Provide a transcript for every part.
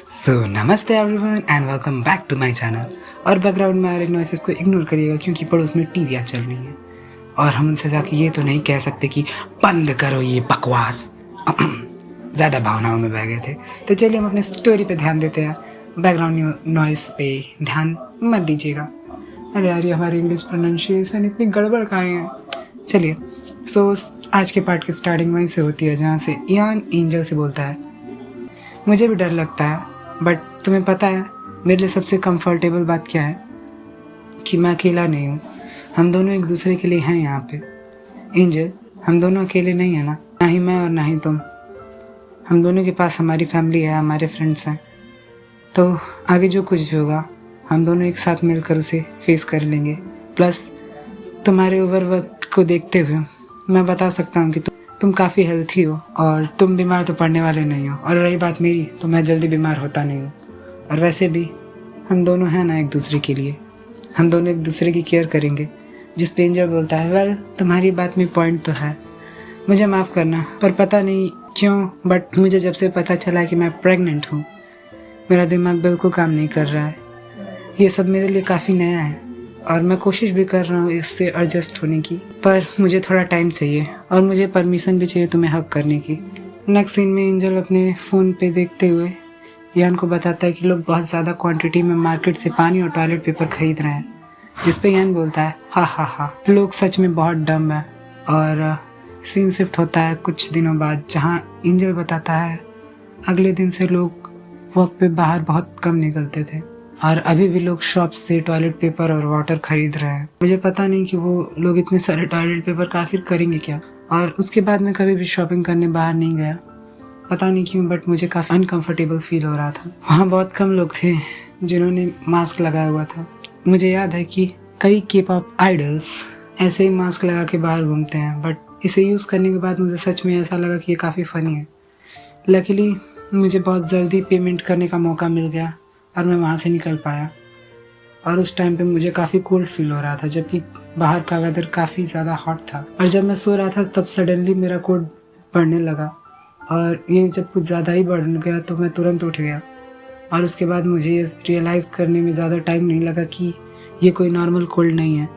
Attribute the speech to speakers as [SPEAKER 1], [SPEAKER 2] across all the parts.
[SPEAKER 1] तो नमस्ते everyone and welcome back to my channel. और बैकग्राउंड में आ रहे नॉइसेस को इग्नोर करिएगा क्योंकि पड़ोस में टीवियाँ चल रही हैं और हम उनसे जाके ये तो नहीं कह सकते कि बंद करो ये बकवास। ज़्यादा भावनाओं में बह गए थे, तो चलिए हम अपने स्टोरी पे ध्यान देते हैं। बैकग्राउंड नॉइस पे ध्यान मत दीजिएगा। अरे यार, ये हमारी इंग्लिश प्रोनाउंसिएशन इतनी गड़बड़ कहाँ है। चलिए, आज के पार्ट की स्टार्टिंग वहीं से होती है जहाँ से इयान एंजल से बोलता है, मुझे भी डर लगता है बट तुम्हें पता है मेरे लिए सबसे कंफर्टेबल बात क्या है कि मैं अकेला नहीं हूँ। हम दोनों एक दूसरे के लिए हैं यहाँ पे। एंजल, हम दोनों अकेले नहीं हैं ना ही मैं और ना ही तुम। हम दोनों के पास हमारी फैमिली है, हमारे फ्रेंड्स हैं। तो आगे जो कुछ भी होगा हम दोनों एक साथ मिलकर उसे फेस कर लेंगे। प्लस तुम्हारे ओवरवर्क को देखते हुए मैं बता सकता हूँ कि तुम काफ़ी हेल्थी हो और तुम बीमार तो पड़ने वाले नहीं हो। और रही बात मेरी, तो मैं जल्दी बीमार होता नहीं हूँ। और वैसे भी हम दोनों हैं ना एक दूसरे के लिए, हम दोनों एक दूसरे की केयर करेंगे। जिस पे एंजल बोलता है, वेल तुम्हारी बात में पॉइंट तो है, मुझे माफ़ करना पर पता नहीं क्यों बट मुझे जब से पता चला कि मैं प्रेग्नेंट हूँ मेरा दिमाग बिल्कुल काम नहीं कर रहा है। ये सब मेरे लिए काफ़ी नया है और मैं कोशिश भी कर रहा हूँ इससे एडजस्ट होने की, पर मुझे थोड़ा टाइम चाहिए और मुझे परमिशन भी चाहिए तुम्हें हक करने की। नेक्स्ट सीन में एंजल अपने फ़ोन पे देखते हुए यान को बताता है कि लोग बहुत ज़्यादा क्वांटिटी में मार्केट से पानी और टॉयलेट पेपर खरीद रहे हैं। जिस पे यान बोलता है, हा, लोग सच में बहुत डम है। और सीन शिफ्ट होता है कुछ दिनों बाद, जहाँ एंजल बताता है अगले दिन से लोग वॉक पे बाहर बहुत कम निकलते थे और अभी भी लोग शॉप से टॉयलेट पेपर और वाटर खरीद रहे हैं। मुझे पता नहीं कि वो लोग इतने सारे टॉयलेट पेपर का आखिर करेंगे क्या। और उसके बाद मैं कभी भी शॉपिंग करने बाहर नहीं गया, पता नहीं क्यों बट मुझे काफ़ी अनकंफर्टेबल फील हो रहा था। वहाँ बहुत कम लोग थे जिन्होंने मास्क लगाया हुआ था। मुझे याद है कि कई के-पॉप आइडल्स ऐसे ही मास्क लगा के बाहर घूमते हैं, बट इसे यूज़ करने के बाद मुझे सच में ऐसा लगा कि ये काफ़ी फ़नी है। लकीली मुझे बहुत जल्दी पेमेंट करने का मौका मिल गया और मैं वहाँ से निकल पाया। और उस टाइम पे मुझे काफ़ी कोल्ड फील हो रहा था जबकि बाहर का वेदर काफ़ी ज़्यादा हॉट था। और जब मैं सो रहा था तब सडनली मेरा कोल्ड बढ़ने लगा और ये जब कुछ ज़्यादा ही बढ़ गया तो मैं तुरंत उठ गया। और उसके बाद मुझे रियलाइज़ करने में ज़्यादा टाइम नहीं लगा कि ये कोई नॉर्मल कोल्ड नहीं है।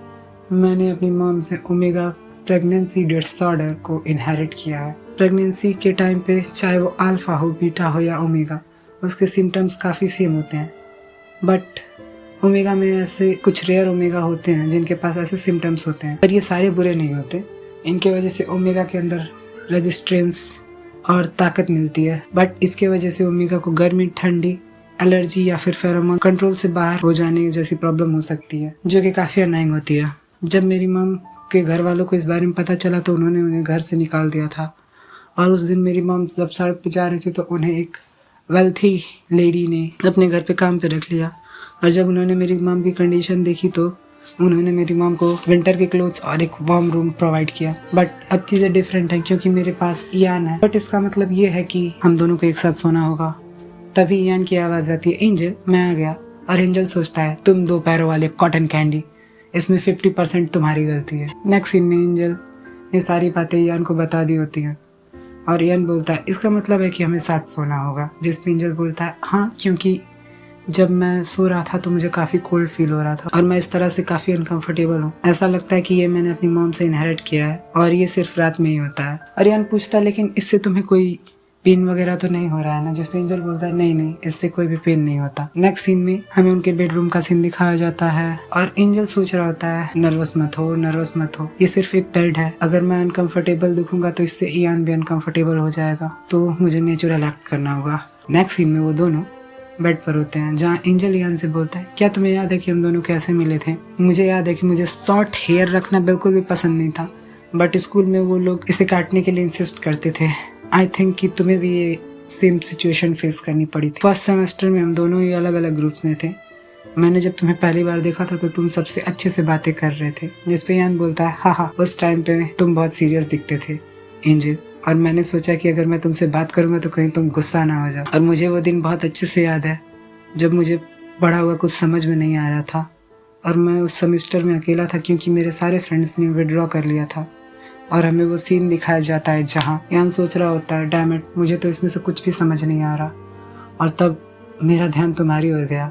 [SPEAKER 1] मैंने अपनी मॉम से ओमेगा प्रेगनेंसी डिसऑर्डर को इनहेरिट किया है। प्रेगनेंसी के टाइम पे चाहे वो अल्फ़ा हो, बीटा हो या ओमेगा, उसके सिम्टम्स काफ़ी सेम होते हैं। बट ओमेगा में ऐसे कुछ रेयर ओमेगा होते हैं जिनके पास ऐसे सिम्टम्स होते हैं, पर ये सारे बुरे नहीं होते। इनके वजह से ओमेगा के अंदर रेजिस्टेंस और ताकत मिलती है, बट इसके वजह से ओमेगा को गर्मी, ठंडी, एलर्जी या फिर फेरोमोन कंट्रोल से बाहर हो जाने जैसी प्रॉब्लम हो सकती है, जो कि काफ़ी अनाइंग होती है। जब मेरी मम के घर वालों को इस बारे में पता चला तो उन्होंने उन्हें घर से निकाल दिया था। और उस दिन मेरी मम जब सड़क पे जा रही थी तो उन्हें एक वेल्थी लेडी ने अपने घर पे काम पे रख लिया। और जब उन्होंने मेरी मम की कंडीशन देखी तो उन्होंने मेरी मम को विंटर के क्लोथ्स और एक वार्म रूम प्रोवाइड किया। बट अब चीज़ें डिफरेंट हैं क्योंकि मेरे पास इयान है। बट इसका मतलब ये है कि हम दोनों को एक साथ सोना होगा। तभी इयान की आवाज़ आती है, एंजल मैं आ गया। और एंजल सोचता है, तुम दो पैरों वाले कॉटन कैंडी, इसमें 50% तुम्हारी गलती है। नेक्स्ट सीन में एंजल ये सारी बातें इयान को बता दी होती हैं और इयान बोलता है, इसका मतलब है कि हमें साथ सोना होगा। जिस पे एंजल बोलता है, हाँ, क्योंकि जब मैं सो रहा था तो मुझे काफ़ी कोल्ड फील हो रहा था और मैं इस तरह से काफ़ी अनकंफर्टेबल हूँ। ऐसा लगता है कि ये मैंने अपनी मॉम से इनहेरिट किया है और ये सिर्फ रात में ही होता है। और इयान पूछता है, लेकिन इससे तुम्हें कोई पेन वगैरह तो नहीं हो रहा है ना? जिस पे एंजल बोलता है, नहीं, इससे कोई भी पेन नहीं होता। नेक्स्ट सीन में हमें उनके बेडरूम का सीन दिखाया जाता है और एंजल सोच रहा होता है, नर्वस मत हो, ये सिर्फ एक बेड है। अगर मैं अनकंफर्टेबल दिखूंगा तो इससे इयान भी अनकंफर्टेबल हो जाएगा, तो मुझे नेचुरल एक्ट करना होगा। नेक्स्ट सीन में वो दोनों बेड पर होते हैं जहाँ एंजल इयान से बोलता है, क्या तुम्हें याद है कि हम दोनों कैसे मिले थे? मुझे याद है कि मुझे शॉर्ट हेयर रखना बिल्कुल भी पसंद नहीं था, बट स्कूल में वो लोग इसे काटने के लिए इंसिस्ट करते थे। आई थिंक कि तुम्हें भी ये सेम सिचुएशन फेस करनी पड़ी थी। फर्स्ट सेमेस्टर में हम दोनों ही अलग अलग ग्रुप में थे। मैंने जब तुम्हें पहली बार देखा था तो तुम सबसे अच्छे से बातें कर रहे थे। जिस पे यान बोलता है, हाँ, उस टाइम पे तुम बहुत सीरियस दिखते थे एंजल, और मैंने सोचा कि अगर मैं तुमसे बात करूंगा तो कहीं तुम गुस्सा ना हो जाओ। और मुझे वो दिन बहुत अच्छे से याद है जब मुझे बड़ा हुआ कुछ समझ में नहीं आ रहा था और मैं उस सेमेस्टर में अकेला था क्योंकि मेरे सारे फ्रेंड्स ने विड्रॉ कर लिया था। और हमें वो सीन दिखाया जाता है जहाँ यान सोच रहा होता है, डैम इट, मुझे तो इसमें से कुछ भी समझ नहीं आ रहा। और तब मेरा ध्यान तुम्हारी ओर गया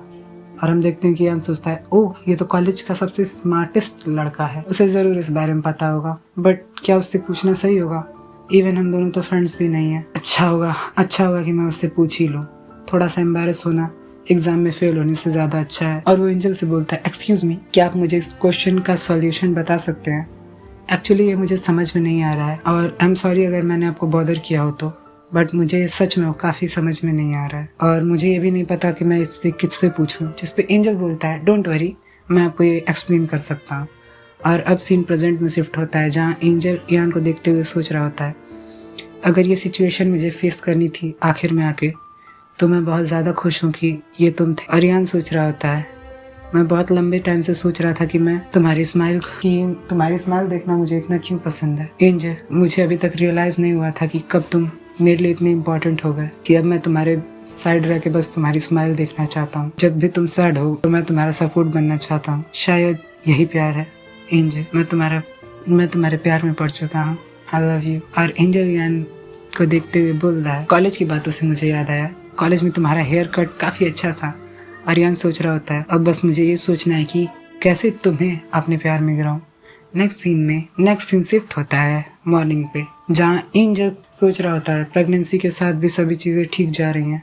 [SPEAKER 1] और हम देखते हैं कि ईयान सोचता है, ओह ये तो कॉलेज का सबसे स्मार्टेस्ट लड़का है, उसे ज़रूर इस बारे में पता होगा, बट क्या उससे पूछना सही होगा? इवन हम दोनों तो फ्रेंड्स भी नहीं हैं। अच्छा होगा कि मैं उससे पूछ ही लूँ। थोड़ा सा एम्बैरेस होना एग्जाम में फेल होने से ज़्यादा अच्छा है। और वो एंजल से बोलता है, एक्सक्यूज़ मी, क्या आप मुझे इस क्वेश्चन का सॉल्यूशन बता सकते हैं? एक्चुअली ये मुझे समझ में नहीं आ रहा है और आई एम सॉरी अगर मैंने आपको बॉदर किया हो तो, बट मुझे सच में काफ़ी समझ में नहीं आ रहा है और मुझे ये भी नहीं पता कि मैं इससे किससे पूछूं। जिस पे एंजल बोलता है, डोंट वरी, मैं आपको ये एक्सप्लेन कर सकता हूँ। और अब सीन प्रेजेंट में शिफ्ट होता है जहाँ एंजल ईयान को देखते हुए सोच रहा होता है, अगर ये सिचुएशन मुझे फेस करनी थी आखिर में आके, तो मैं बहुत ज़्यादा खुश हूँ कि ये तुम थे। और ईयान सोच रहा होता है, मैं बहुत लंबे टाइम से सोच रहा था कि मैं तुम्हारी स्माइल देखना मुझे इतना क्यों पसंद है। एंजल, मुझे अभी तक रियलाइज़ नहीं हुआ था कि कब तुम मेरे लिए इतने इम्पोर्टेंट हो गए कि अब मैं तुम्हारे साइड रह के बस तुम्हारी स्माइल देखना चाहता हूँ। जब भी तुम सैड हो तो मैं तुम्हारा सपोर्ट बनना चाहता हूँ। शायद यही प्यार है एंजल, मैं तुम्हारे प्यार में पड़ चुका हूँ। I love you. और एंजल ईयान को देखते हुए बोल रहा है, कॉलेज की बातों से मुझे याद आया, कॉलेज में तुम्हारा हेयर कट काफ़ी अच्छा था। और ईयान सोच रहा होता है, अब बस मुझे ये सोचना है कि कैसे तुम्हें अपने प्यार में गिराऊं। नेक्स्ट सीन शिफ्ट होता है मॉर्निंग पे, जहाँ एंजल सोच रहा होता है प्रेगनेंसी के साथ भी सभी चीज़ें ठीक जा रही हैं,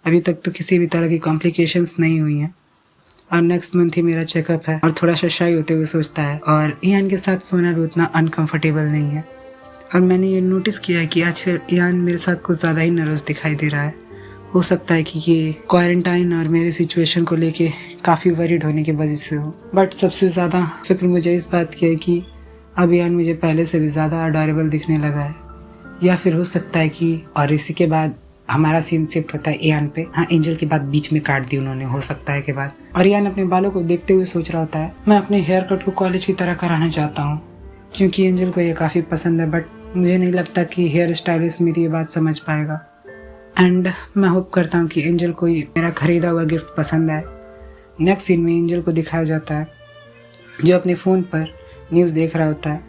[SPEAKER 1] अभी तक तो किसी भी तरह की कॉम्प्लिकेशंस नहीं हुई हैं और नेक्स्ट मंथ ही मेरा चेकअप है। और थोड़ा सा शाई होते हुए सोचता है, और ईयान के साथ सोना भी उतना अनकंफर्टेबल नहीं है। और मैंने ये नोटिस किया है कि आजकल ईयान मेरे साथ कुछ ज़्यादा ही नर्वस दिखाई दे रहा है। हो सकता है कि ये क्वारंटाइन और मेरी सिचुएशन को लेके काफ़ी वरीड होने की वजह से हो, बट सबसे ज़्यादा फिक्र मुझे इस बात की है कि अब ईयान मुझे पहले से भी ज़्यादा अडोरेबल दिखने लगा है। या फिर हो सकता है कि, और इसी के बाद हमारा सीन शिफ्ट होता है ईयान पे। हाँ, एंजल की बात बीच में काट दी उन्होंने, हो सकता है के बाद। और ईयान अपने बालों को देखते हुए सोच रहा होता है, मैं अपने हेयर कट को कॉलेज की तरह कराना चाहता हूँ, क्योंकि एंजल को ये काफ़ी पसंद है, बट मुझे नहीं लगता कि हेयर स्टाइलिस्ट मेरी ये बात समझ पाएगा। एंड मैं होप करता हूँ कि एंजल को मेरा खरीदा हुआ गिफ्ट पसंद आए। नेक्स्ट सीन में एंजल को दिखाया जाता है जो अपने फ़ोन पर न्यूज़ देख रहा होता है।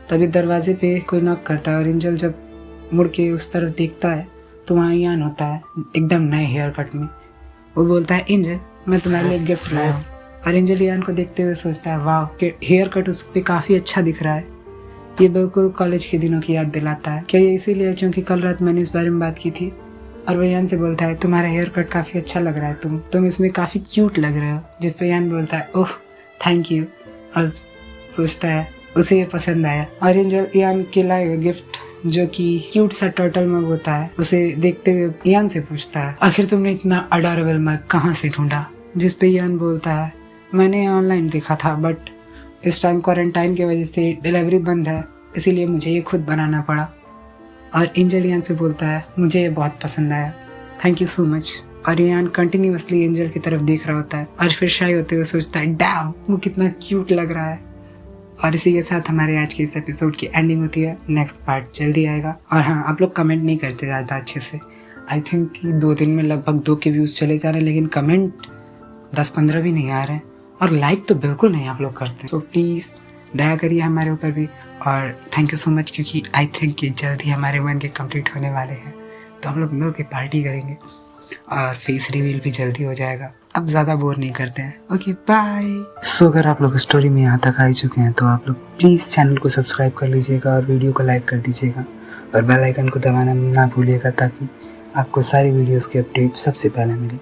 [SPEAKER 1] तभी दरवाजे पे कोई नॉक करता है और एंजल जब मुड़ के उस तरफ देखता है तो वहाँ ईयान होता है एकदम नए हेयर कट में। वो बोलता है, एंजल मैं तुम्हारे लिए गिफ्ट लाया हूँ। और एंजल ईयान को देखते हुए सोचता है, वाह हेयर कट उस पर काफ़ी अच्छा दिख रहा है, ये बिल्कुल कॉलेज के दिनों की याद दिलाता है। क्या ये इसीलिए क्योंकि कल रात मैंने इस बारे में बात की थी? और वो ईयान से बोलता है, तुम्हारा हेयर कट काफ़ी अच्छा लग रहा है, तुम इसमें काफ़ी क्यूट लग रहे हो। जिस पे ईयान बोलता है, ओह थैंक यू, और सोचता है उसे ये पसंद आया। और एंजल ईयान के लाए हुए गिफ्ट जो कि क्यूट सा टर्टल मग होता है उसे देखते हुए ईयान से पूछता है, आखिर तुमने इतना अडोरेबल मग कहाँ से ढूंढा? जिस पे ईयान बोलता है, मैंने ऑनलाइन देखा था, बट इस टाइम क्वारंटाइन की वजह से डिलीवरी बंद है, इसीलिए मुझे ये खुद बनाना पड़ा। और एंजल ईयान से बोलता है, मुझे ये बहुत पसंद आया, थैंक यू सो मच। और ईयान कंटिन्यूअसली एंजल की तरफ देख रहा होता है और फिर शाई होते हुए सोचता है, डैम वो कितना क्यूट लग रहा है। और इसी के साथ हमारे आज के इस एपिसोड की एंडिंग होती है। नेक्स्ट पार्ट जल्दी आएगा। और हाँ, आप लोग कमेंट नहीं करते ज़्यादा अच्छे से। आई थिंक कि 2 दिन में लगभग 2 के व्यूज़ चले जा रहे हैं, लेकिन कमेंट 10-15 भी नहीं आ रहे हैं और लाइक तो बिल्कुल नहीं आप लोग करते। सो प्लीज़ दया करिए हमारे ऊपर भी। और थैंक यू सो मच, क्योंकि आई थिंक कि जल्द ही हमारे 1K कंप्लीट होने वाले हैं, तो हम लोग मिल के पार्टी करेंगे और फेस रिवील भी जल्दी हो जाएगा। अब ज़्यादा बोर नहीं करते हैं। Okay bye. सो अगर आप लोग स्टोरी में यहाँ तक आ चुके हैं तो आप लोग प्लीज़ चैनल को सब्सक्राइब कर लीजिएगा और वीडियो को लाइक कर दीजिएगा और बेल आइकन को दबाना ना भूलिएगा, ताकि आपको सारी वीडियोस के अपडेट सबसे पहले मिले।